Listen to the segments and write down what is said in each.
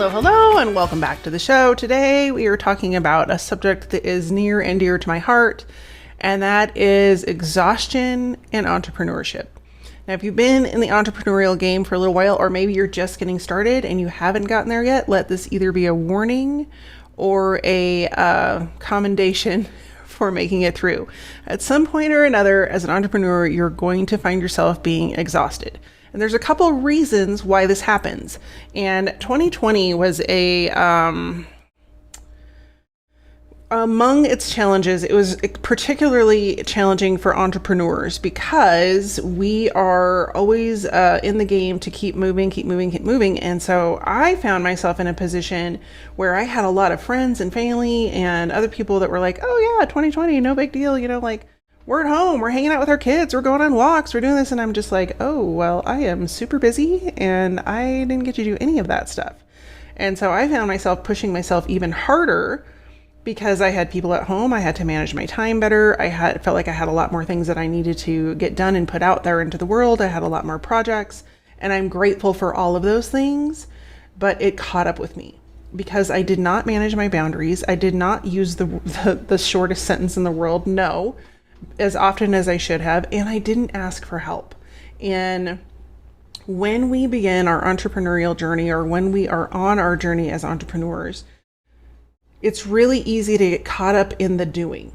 Hello, and welcome back to the show. Today, we are talking about a subject that is near and dear to my heart, and that is exhaustion and entrepreneurship. Now, if you've been in the entrepreneurial game for a little while, or maybe you're just getting started and you haven't gotten there yet, let this either be a warning or a commendation for making it through. At some point or another, as an entrepreneur, you're going to find yourself being exhausted. And there's a couple of reasons why this happens. And 2020 was among its challenges, it was particularly challenging for entrepreneurs because we are always in the game to keep moving. And so I found myself in a position where I had a lot of friends and family and other people that were like, oh yeah, 2020, no big deal. We're at home, we're hanging out with our kids, we're going on walks, we're doing this. And I'm just like, oh, well, I am super busy and I didn't get to do any of that stuff. And so I found myself pushing myself even harder because I had people at home. I had to manage my time better. Felt like I had a lot more things that I needed to get done and put out there into the world. I had a lot more projects, and I'm grateful for all of those things, but it caught up with me because I did not manage my boundaries. I did not use the shortest sentence in the world, no, as often as I should have, and I didn't ask for help. And when we begin our entrepreneurial journey, or when we are on our journey as entrepreneurs, it's really easy to get caught up in the doing.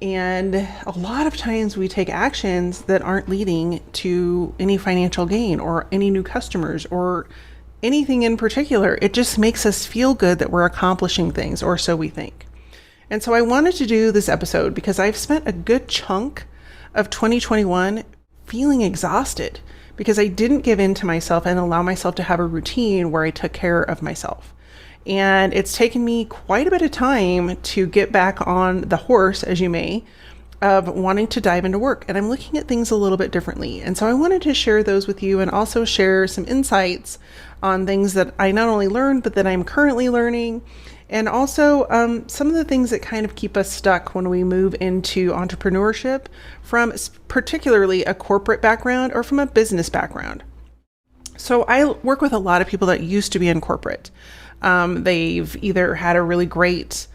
And a lot of times we take actions that aren't leading to any financial gain or any new customers or anything in particular. It just makes us feel good that we're accomplishing things, or so we think. And so I wanted to do this episode because I've spent a good chunk of 2021 feeling exhausted because I didn't give in to myself and allow myself to have a routine where I took care of myself. And it's taken me quite a bit of time to get back on the horse, as you may, of wanting to dive into work. And I'm looking at things a little bit differently. And so I wanted to share those with you and also share some insights on things that I not only learned, but that I'm currently learning. And also some of the things that kind of keep us stuck when we move into entrepreneurship from particularly a corporate background or from a business background. So I work with a lot of people that used to be in corporate. They've either had a really great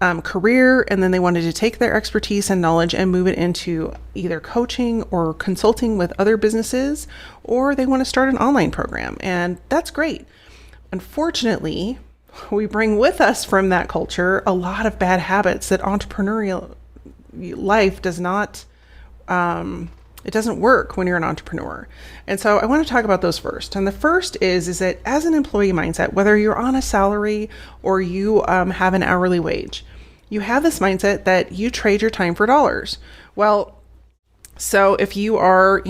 career and then they wanted to take their expertise and knowledge and move it into either coaching or consulting with other businesses, or they want to start an online program. And that's great. Unfortunately, we bring with us from that culture a lot of bad habits that entrepreneurial life does not, it doesn't work when you're an entrepreneur. And so I want to talk about those first. And the first is that as an employee mindset, whether you're on a salary or you have an hourly wage, you have this mindset that you trade your time for dollars. Well, so if you are,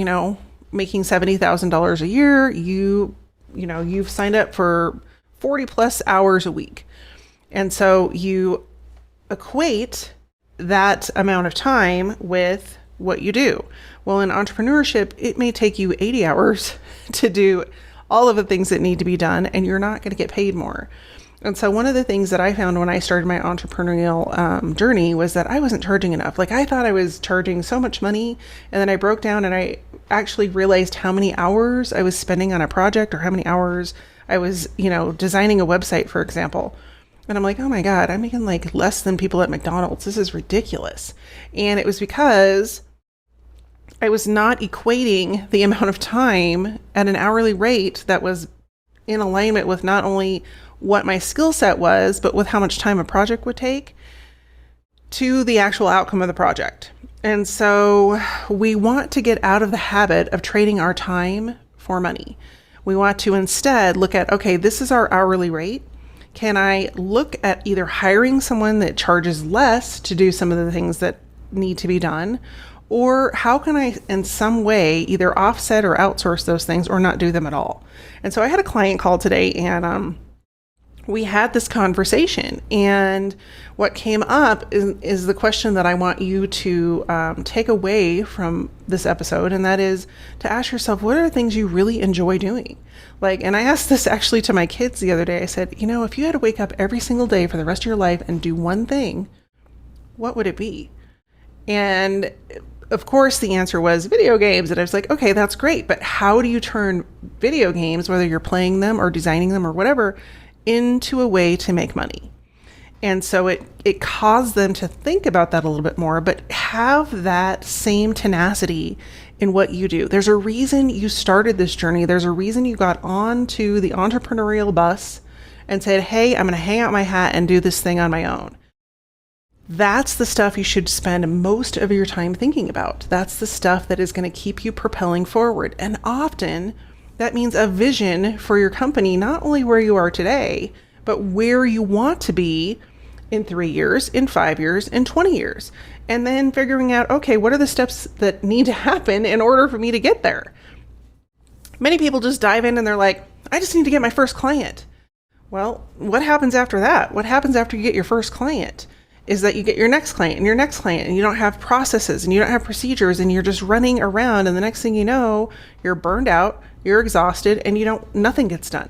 making $70,000 a year, you've signed up for 40 plus hours a week. And so you equate that amount of time with what you do. Well, in entrepreneurship, it may take you 80 hours to do all of the things that need to be done, and you're not going to get paid more. And so one of the things that I found when I started my entrepreneurial journey was that I wasn't charging enough. Like, I thought I was charging so much money, and then I broke down and I actually realized how many hours I was spending on a project, or how many hours I was, designing a website, for example. And I'm like, oh my God, I'm making like less than people at McDonald's. This is ridiculous. And it was because I was not equating the amount of time at an hourly rate that was in alignment with not only what my skill set was, but with how much time a project would take to the actual outcome of the project. And so we want to get out of the habit of trading our time for money. We want to instead look at, okay, this is our hourly rate. Can I look at either hiring someone that charges less to do some of the things that need to be done, or how can I in some way either offset or outsource those things or not do them at all? And so I had a client call today, and we had this conversation, and what came up is the question that I want you to take away from this episode, and that is to ask yourself, what are the things you really enjoy doing? And I asked this actually to my kids the other day. I said, if you had to wake up every single day for the rest of your life and do one thing, what would it be? And of course, the answer was video games. And I was like, okay, that's great. But how do you turn video games, whether you're playing them or designing them or whatever, into a way to make money. And so it caused them to think about that a little bit more, but have that same tenacity in what you do. There's a reason you started this journey. There's a reason you got onto the entrepreneurial bus and said, hey, I'm going to hang out my hat and do this thing on my own. That's the stuff you should spend most of your time thinking about. That's the stuff that is going to keep you propelling forward. And often that means a vision for your company, not only where you are today, but where you want to be in 3 years, in 5 years, in 20 years. And then figuring out, okay, what are the steps that need to happen in order for me to get there? Many people just dive in and they're like, I just need to get my first client. Well, what happens after that? What happens after you get your first client is that you get your next client and your next client, and you don't have processes and you don't have procedures, and you're just running around, and the next thing you know, you're burned out, you're exhausted, and nothing gets done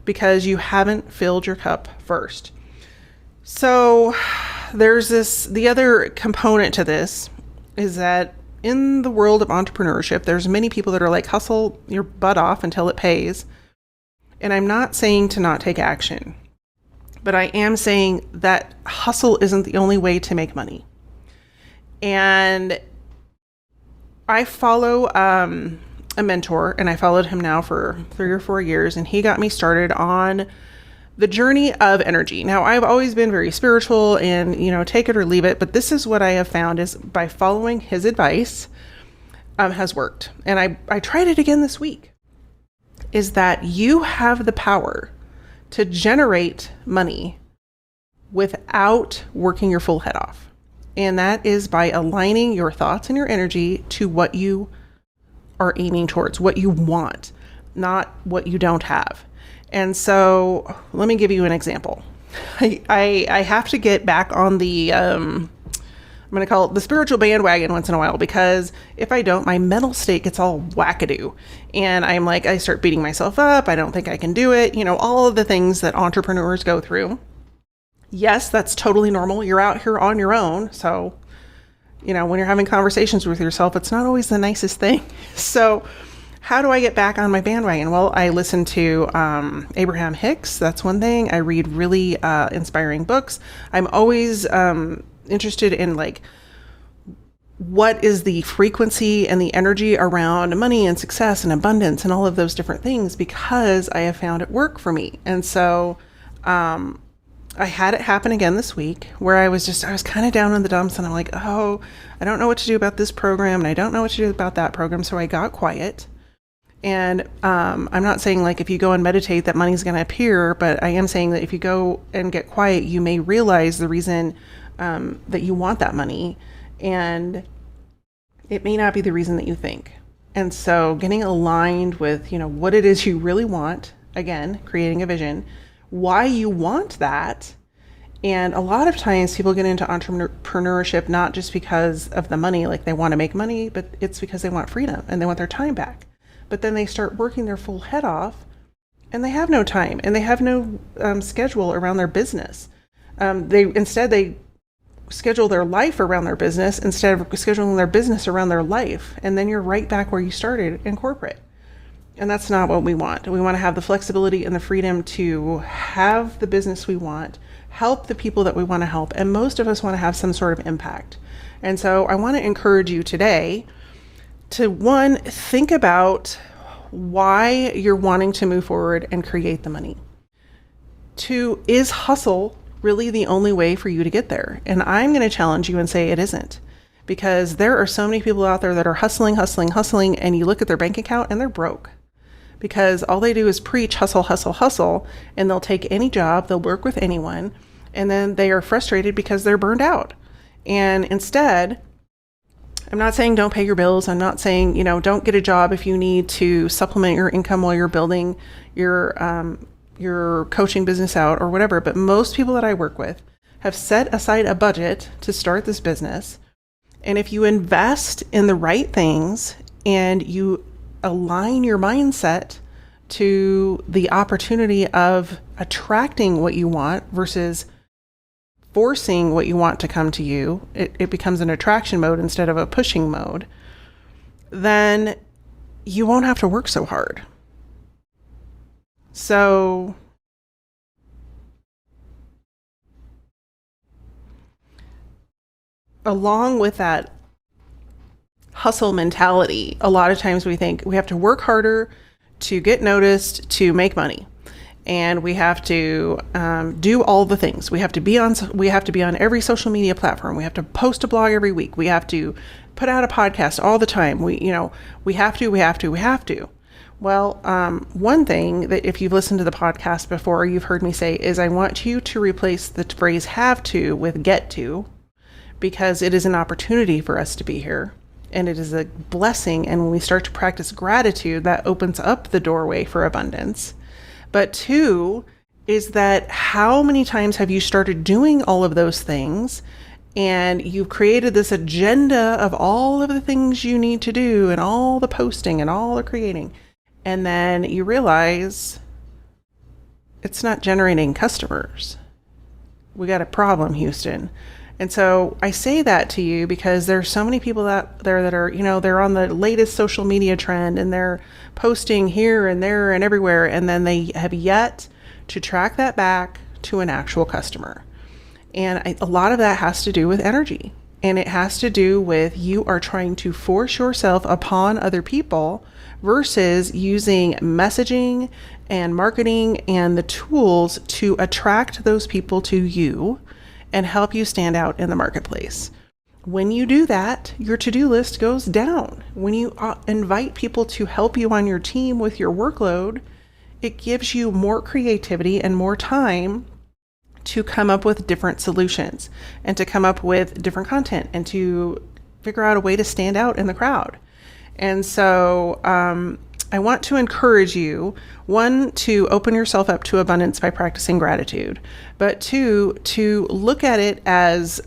because you haven't filled your cup first. So there's the other component to this is that in the world of entrepreneurship, there's many people that are like, hustle your butt off until it pays. And I'm not saying to not take action, but I am saying that hustle isn't the only way to make money. And I follow a mentor, and I followed him now for 3 or 4 years, and he got me started on the journey of energy. Now, I've always been very spiritual and, take it or leave it, but this is what I have found is by following his advice has worked. And I tried it again this week, is that you have the power to generate money without working your full head off. And that is by aligning your thoughts and your energy to what you are aiming towards, what you want, not what you don't have. And so let me give you an example. I have to get back on the, I'm going to call it the spiritual bandwagon once in a while, because if I don't, my mental state gets all wackadoo. And I'm like, I start beating myself up. I don't think I can do it. All of the things that entrepreneurs go through. Yes, that's totally normal. You're out here on your own. So, when you're having conversations with yourself, it's not always the nicest thing. So how do I get back on my bandwagon? Well, I listen to Abraham Hicks. That's one thing. I read really inspiring books. I'm always interested in what is the frequency and the energy around money and success and abundance and all of those different things, because I have found it work for me. And so I had it happen again this week where I was kind of down in the dumps, and I'm like, oh, I don't know what to do about this program, and I don't know what to do about that program. So I got quiet. And I'm not saying if you go and meditate that money's going to appear, but I am saying that if you go and get quiet, you may realize the reason that you want that money, and it may not be the reason that you think. And so getting aligned with, what it is you really want, again, creating a vision, why you want that. And a lot of times people get into entrepreneurship not just because of the money, they want to make money, but it's because they want freedom and they want their time back. But then they start working their full head off, and they have no time, and they have no schedule around their business. They schedule their life around their business instead of scheduling their business around their life. And then you're right back where you started in corporate. And that's not what we want. We want to have the flexibility and the freedom to have the business we want, help the people that we want to help. And most of us want to have some sort of impact. And so I want to encourage you today to, one, think about why you're wanting to move forward and create the money. 2, is hustle really the only way for you to get there? And I'm going to challenge you and say it isn't, because there are so many people out there that are hustling, and you look at their bank account and they're broke, because all they do is preach hustle, hustle, hustle, and they'll take any job, they'll work with anyone, and then they are frustrated because they're burned out. And instead, I'm not saying don't pay your bills. I'm not saying, don't get a job if you need to supplement your income while you're building your coaching business out or whatever. But most people that I work with have set aside a budget to start this business. And if you invest in the right things and you align your mindset to the opportunity of attracting what you want versus forcing what you want to come to you, it becomes an attraction mode instead of a pushing mode, then you won't have to work so hard. So along with that hustle mentality, a lot of times we think we have to work harder to get noticed, to make money. And we have to do all the things. We have to be on every social media platform. We have to post a blog every week. We have to put out a podcast all the time. We have to. Well, one thing that if you've listened to the podcast before, you've heard me say is I want you to replace the phrase have to with get to, because it is an opportunity for us to be here. And it is a blessing. And when we start to practice gratitude, that opens up the doorway for abundance. But two is that how many times have you started doing all of those things and you've created this agenda of all of the things you need to do and all the posting and all the creating, and then you realize it's not generating customers. We got a problem, Houston. And so I say that to you because there's so many people out there that are, they're on the latest social media trend and they're posting here and there and everywhere. And then they have yet to track that back to an actual customer. And a lot of that has to do with energy. And it has to do with you are trying to force yourself upon other people versus using messaging and marketing and the tools to attract those people to you and help you stand out in the marketplace. When you do that, your to-do list goes down. When you invite people to help you on your team with your workload, it gives you more creativity and more time to come up with different solutions and to come up with different content and to figure out a way to stand out in the crowd. And so I want to encourage you, one, to open yourself up to abundance by practicing gratitude, but two, to look at it as,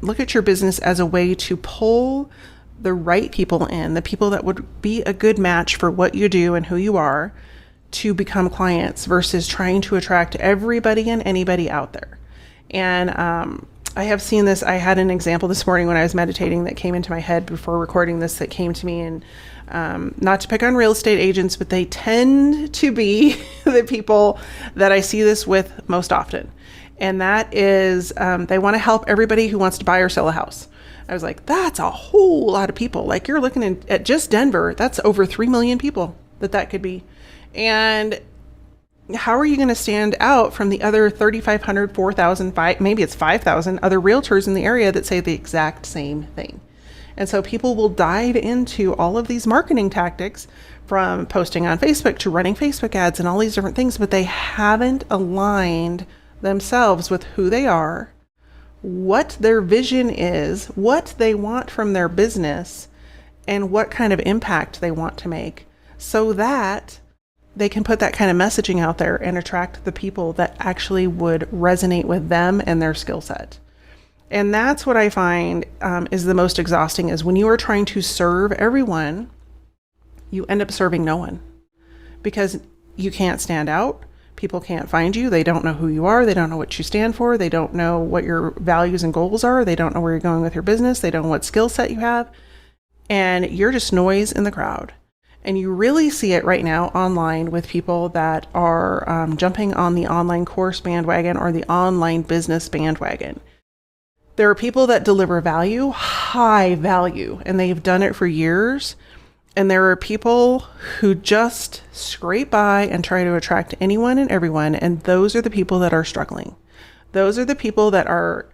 look at your business as a way to pull the right people in, the people that would be a good match for what you do and who you are, to become clients versus trying to attract everybody and anybody out there. And I have seen this. I had an example this morning when I was meditating that came into my head before recording this, that came to me, and not to pick on real estate agents, but they tend to be the people that I see this with most often. And that is, they want to help everybody who wants to buy or sell a house. I was like, that's a whole lot of people. Like, you're looking at just Denver, that's over 3 million people that could be. And how are you going to stand out from the other 3,500, 4,000, maybe it's 5,000 other realtors in the area that say the exact same thing? And so people will dive into all of these marketing tactics, from posting on Facebook to running Facebook ads and all these different things, but they haven't aligned themselves with who they are, what their vision is, what they want from their business, and what kind of impact they want to make, so that they can put that kind of messaging out there and attract the people that actually would resonate with them and their skill set. And that's what I find is the most exhausting, is when you are trying to serve everyone, you end up serving no one, because you can't stand out. People can't find you. They don't know who you are. They don't know what you stand for. They don't know what your values and goals are. They don't know where you're going with your business. They don't know what skill set you have. And you're just noise in the crowd. And you really see it right now online with people that are jumping on the online course bandwagon or the online business bandwagon. There are people that deliver value, high value, and they've done it for years. And there are people who just scrape by and try to attract anyone and everyone. And those are the people that are struggling. Those are the people that are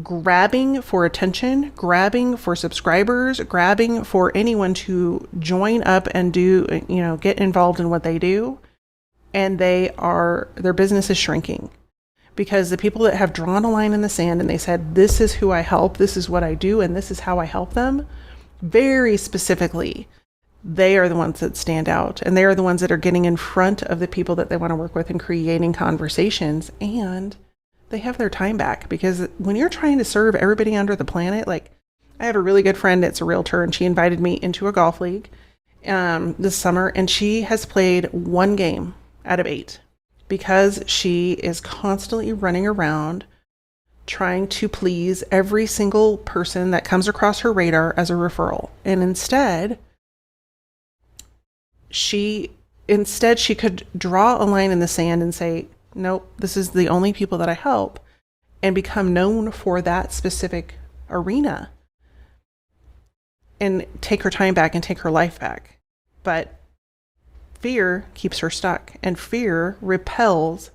grabbing for attention, grabbing for subscribers, grabbing for anyone to join up and do, get involved in what they do. And their business is shrinking, because the people that have drawn a line in the sand and they said, this is who I help, this is what I do, and this is how I help them, very specifically, they are the ones that stand out. And they are the ones that are getting in front of the people that they want to work with and creating conversations. And they have their time back, because when you're trying to serve everybody under the planet, like, I have a really good friend that's a realtor, and she invited me into a golf league this summer, and she has played 1 game out of 8 because she is constantly running around trying to please every single person that comes across her radar as a referral. And instead she could draw a line in the sand and say, nope, this is the only people that I help, and become known for that specific arena and take her time back and take her life back. But fear keeps her stuck, and fear repels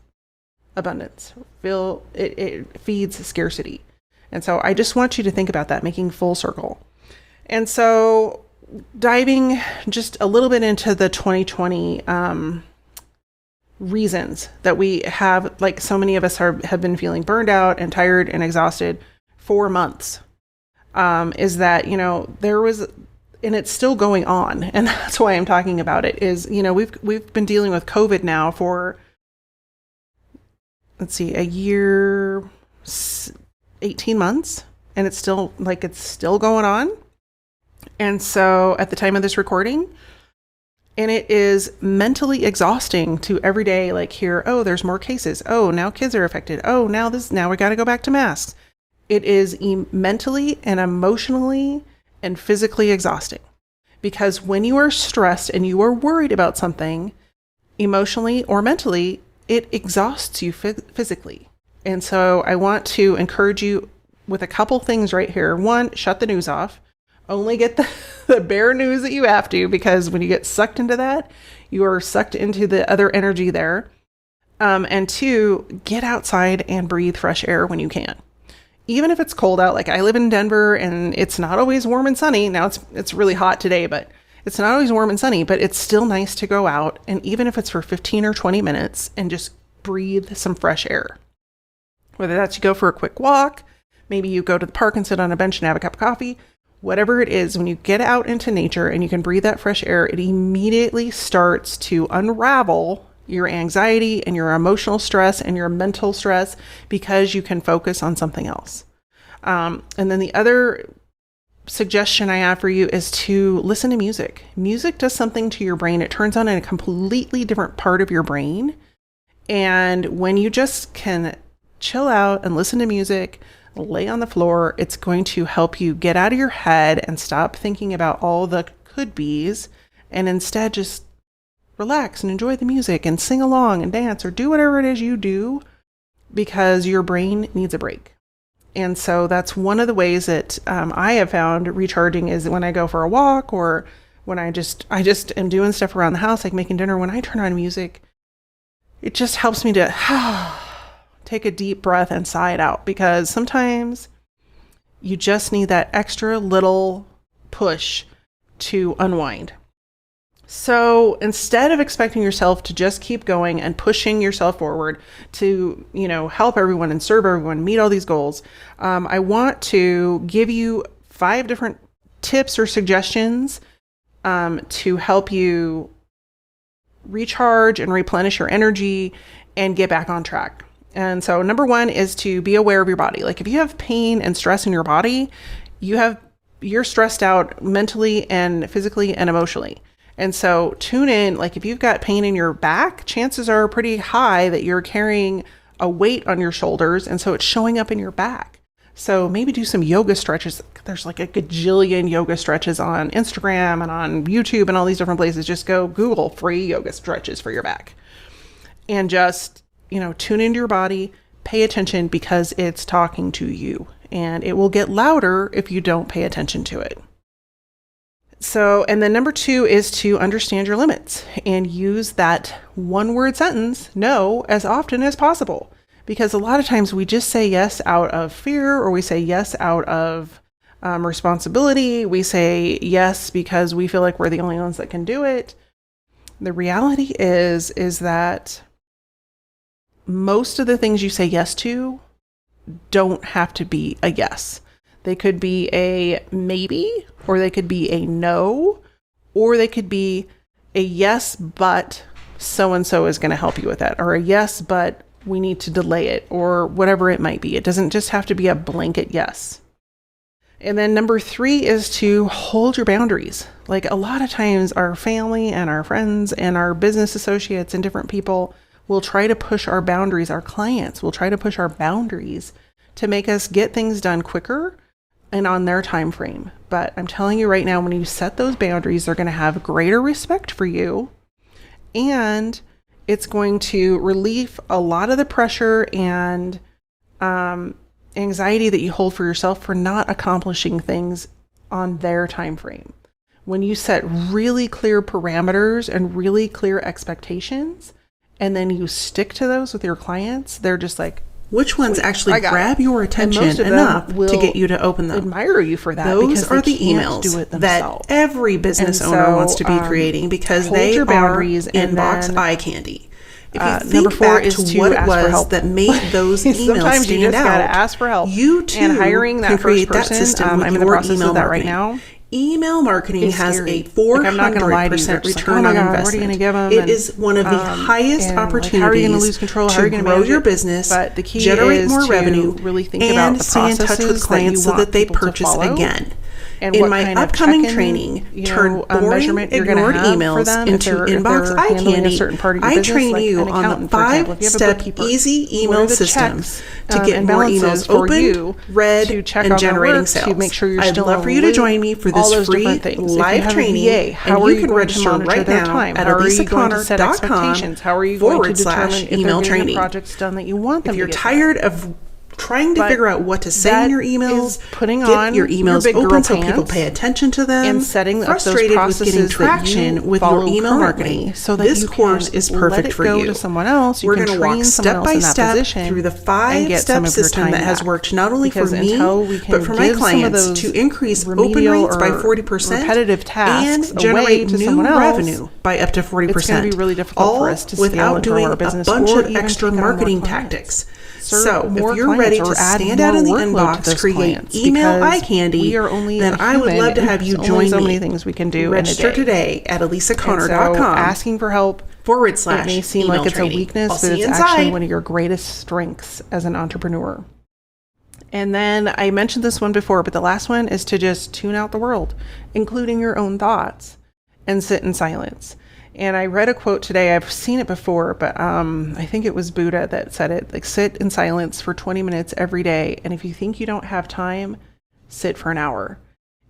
abundance. It feeds scarcity. And so I just want you to think about that, making full circle. And so diving just a little bit into the 2020 reasons that we have, like so many of us have been feeling burned out and tired and exhausted for months, is that, there was, and it's still going on. And that's why I'm talking about it is, we've been dealing with COVID now for, let's see, a year, 18 months, and it's still going on. And so at the time of this recording, and it is mentally exhausting to every day, hear, oh, there's more cases. Oh, now kids are affected. Oh, now we got to go back to masks. It is mentally and emotionally and physically exhausting, because when you are stressed and you are worried about something emotionally or mentally, it exhausts you physically. And so I want to encourage you with a couple things right here. One, shut the news off. Only get the bare news that you have to, because when you get sucked into that, you are sucked into the other energy there. And two, get outside and breathe fresh air when you can. Even if it's cold out, like I live in Denver and it's not always warm and sunny. Now it's really hot today, but it's not always warm and sunny, but it's still nice to go out. And even if it's for 15 or 20 minutes and just breathe some fresh air, whether that's you go for a quick walk, maybe you go to the park and sit on a bench and have a cup of coffee, whatever it is, when you get out into nature and you can breathe that fresh air, it immediately starts to unravel your anxiety and your emotional stress and your mental stress, because you can focus on something else. And then the other suggestion I have for you is to listen to music. Music does something to your brain. It turns on in a completely different part of your brain. And when you just can chill out and listen to music, lay on the floor, it's going to help you get out of your head and stop thinking about all the could be's, and instead just relax and enjoy the music and sing along and dance or do whatever it is you do, because your brain needs a break. And so that's one of the ways that I have found recharging is when I go for a walk, or when I just am doing stuff around the house, like making dinner. When I turn on music, it just helps me to take a deep breath and sigh it out, because sometimes you just need that extra little push to unwind. So instead of expecting yourself to just keep going and pushing yourself forward to, help everyone and serve everyone, meet all these goals, I want to give you 5 different tips or suggestions to help you recharge and replenish your energy and get back on track. And so number 1 is to be aware of your body. Like if you have pain and stress in your body, you're stressed out mentally and physically and emotionally. And so tune in, like if you've got pain in your back, chances are pretty high that you're carrying a weight on your shoulders. And so it's showing up in your back. So maybe do some yoga stretches. There's like a gajillion yoga stretches on Instagram and on YouTube and all these different places. Just go Google free yoga stretches for your back and just, tune into your body, pay attention, because it's talking to you, and it will get louder if you don't pay attention to it. So, and then number 2 is to understand your limits and use that 1-word sentence, no, as often as possible. Because a lot of times we just say yes out of fear, or we say yes out of responsibility. We say yes because we feel like we're the only ones that can do it. The reality is that most of the things you say yes to don't have to be a yes. They could be a maybe, or they could be a no, or they could be a yes, but so-and-so is going to help you with that, or a yes, but we need to delay it, or whatever it might be. It doesn't just have to be a blanket yes. And then number 3 is to hold your boundaries. Like a lot of times our family and our friends and our business associates and different people will try to push our boundaries. Our clients will try to push our boundaries to make us get things done quicker and on their time frame. But I'm telling you right now, when you set those boundaries, they're going to have greater respect for you, and it's going to relieve a lot of the pressure and anxiety that you hold for yourself for not accomplishing things on their time frame. When you set really clear parameters and really clear expectations, and then you stick to those with your clients, they're just like, which ones actually grab your attention enough to get you to open them? Admire you for that. Those are the emails that every business owner wants to be creating, because they are inbox eye candy. If you think back to what it was that made those emails stand out, ask for help. You too and hiring that can create that system with your email marketing. Right now. Email marketing has a 400% return on investment. It is one of the highest opportunities to grow your business, generate more revenue, and stay in touch with clients so that they purchase again. In my upcoming training, turn boring, ignored emails into inbox eye candy, I train you on the 5-step easy email systems to get more emails opened, read, and generating sales. I'd love for you to join me for this free live training, and you can register right now at elisaconnor.com/email training. If you're tired of trying to figure out what to say in your emails, get your emails open so people pay attention to them, and setting frustrated with getting traction with your email marketing, so that this course is perfect for you. To someone else, we're going to walk step by step through the 5-step system that has worked not only for me, but for my clients to increase open rates by 40% and generate new revenue by up to 40%. It's going to be really difficult for us to without doing a bunch of extra marketing tactics. So if you're ready to stand out in the inbox, create email eye candy, then I would love to have you join me. Things we can do. Register today at elisaconnor.com. Asking for help / it may seem like it's a weakness, but it's actually one of your greatest strengths as an entrepreneur. And then I mentioned this one before, but the last one is to just tune out the world, including your own thoughts, and sit in silence. And I read a quote today. I've seen it before, but I think it was Buddha that said it, like, sit in silence for 20 minutes every day. And if you think you don't have time, sit for an hour.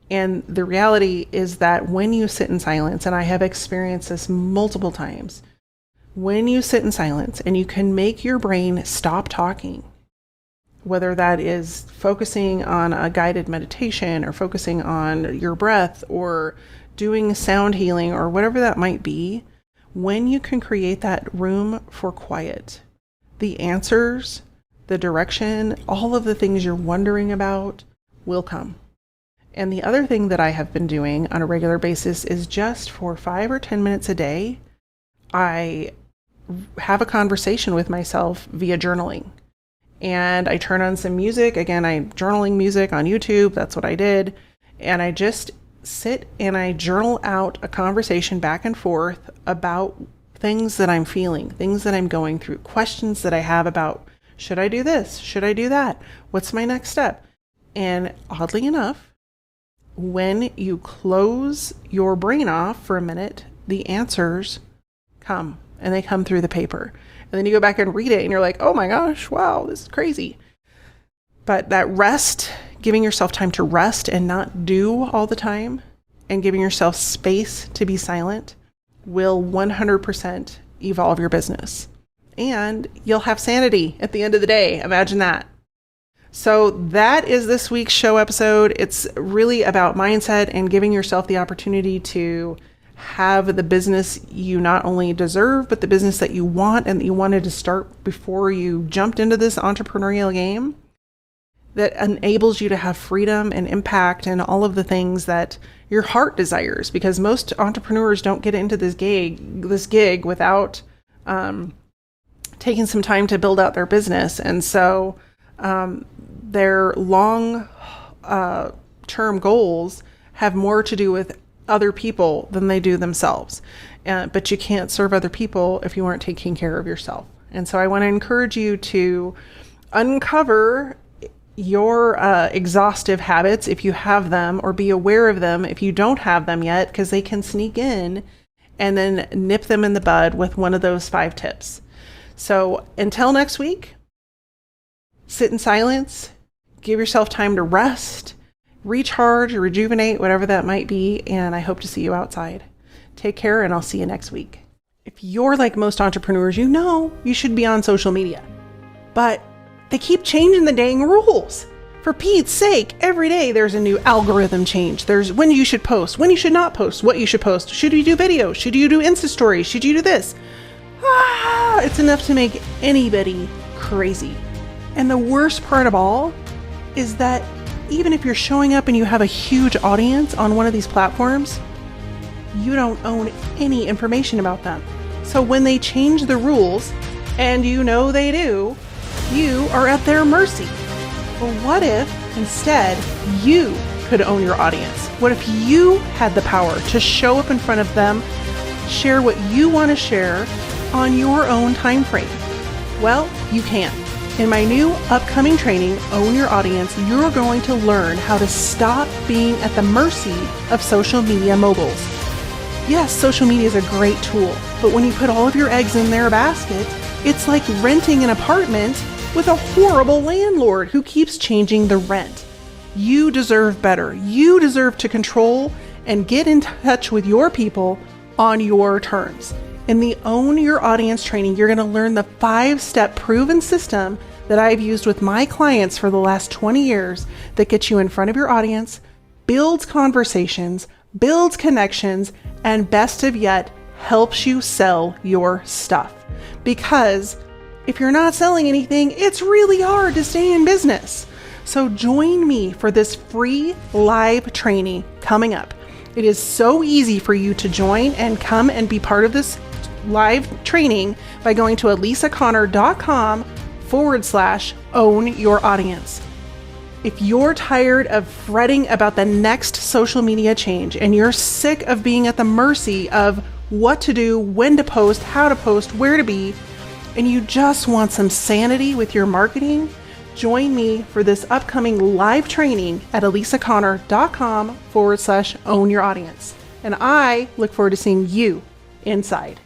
And the reality is that when you sit in silence, and I have experienced this multiple times, when you sit in silence and you can make your brain stop talking, whether that is focusing on a guided meditation or focusing on your breath or doing sound healing or whatever that might be, when you can create that room for quiet, the answers, the direction, all of the things you're wondering about will come. And the other thing that I have been doing on a regular basis is just for 5 or 10 minutes a day, I have a conversation with myself via journaling. And I turn on some music. Again, I'm journaling music on YouTube. That's what I did. And I just sit and I journal out a conversation back and forth about things that I'm feeling, things that I'm going through, questions that I have about, should I do this? Should I do that? What's my next step? And oddly enough, when you close your brain off for a minute, the answers come, and they come through the paper. And then you go back and read it and you're like, oh my gosh, wow, this is crazy. But that rest, giving yourself time to rest and not do all the time, and giving yourself space to be silent, will 100% evolve your business. And you'll have sanity at the end of the day. Imagine that. So that is this week's show episode. It's really about mindset and giving yourself the opportunity to have the business you not only deserve, but the business that you want and that you wanted to start before you jumped into this entrepreneurial game, that enables you to have freedom and impact and all of the things that your heart desires. Because most entrepreneurs don't get into this gig without taking some time to build out their business. And so their long term goals have more to do with other people than they do themselves. But you can't serve other people if you aren't taking care of yourself. And so I want to encourage you to uncover your exhaustive habits if you have them, or be aware of them if you don't have them yet, because they can sneak in, and then nip them in the bud with one of those 5 tips. So until next week, sit in silence, give yourself time to rest, recharge, rejuvenate, whatever that might be, and I hope to see you outside. Take care, and I'll see you next week. If you're like most entrepreneurs, you know you should be on social media, but they keep changing the dang rules. For Pete's sake, every day there's a new algorithm change. There's when you should post, when you should not post, what you should post. Should you do video? Should you do Insta stories? Should you do this? It's enough to make anybody crazy. And the worst part of all is that even if you're showing up and you have a huge audience on one of these platforms, you don't own any information about them. So when they change the rules, and you know they do, you are at their mercy. But what if instead you could own your audience? What if you had the power to show up in front of them, share what you want to share on your own time frame? Well, you can. In my new upcoming training, Own Your Audience, you're going to learn how to stop being at the mercy of social media moguls. Yes, social media is a great tool, but when you put all of your eggs in their basket, it's like renting an apartment with a horrible landlord who keeps changing the rent. You deserve better. You deserve to control and get in touch with your people on your terms. In the Own Your Audience training, you're going to learn the 5-step proven system that I've used with my clients for the last 20 years that gets you in front of your audience, builds conversations, builds connections, and best of yet, helps you sell your stuff. Because if you're not selling anything, it's really hard to stay in business. So join me for this free live training coming up. It is so easy for you to join and come and be part of this live training by going to alisaconnor.com/own your audience. If you're tired of fretting about the next social media change and you're sick of being at the mercy of what to do, when to post, how to post, where to be, and you just want some sanity with your marketing, join me for this upcoming live training at alisaconnor.com/own your audience. And I look forward to seeing you inside.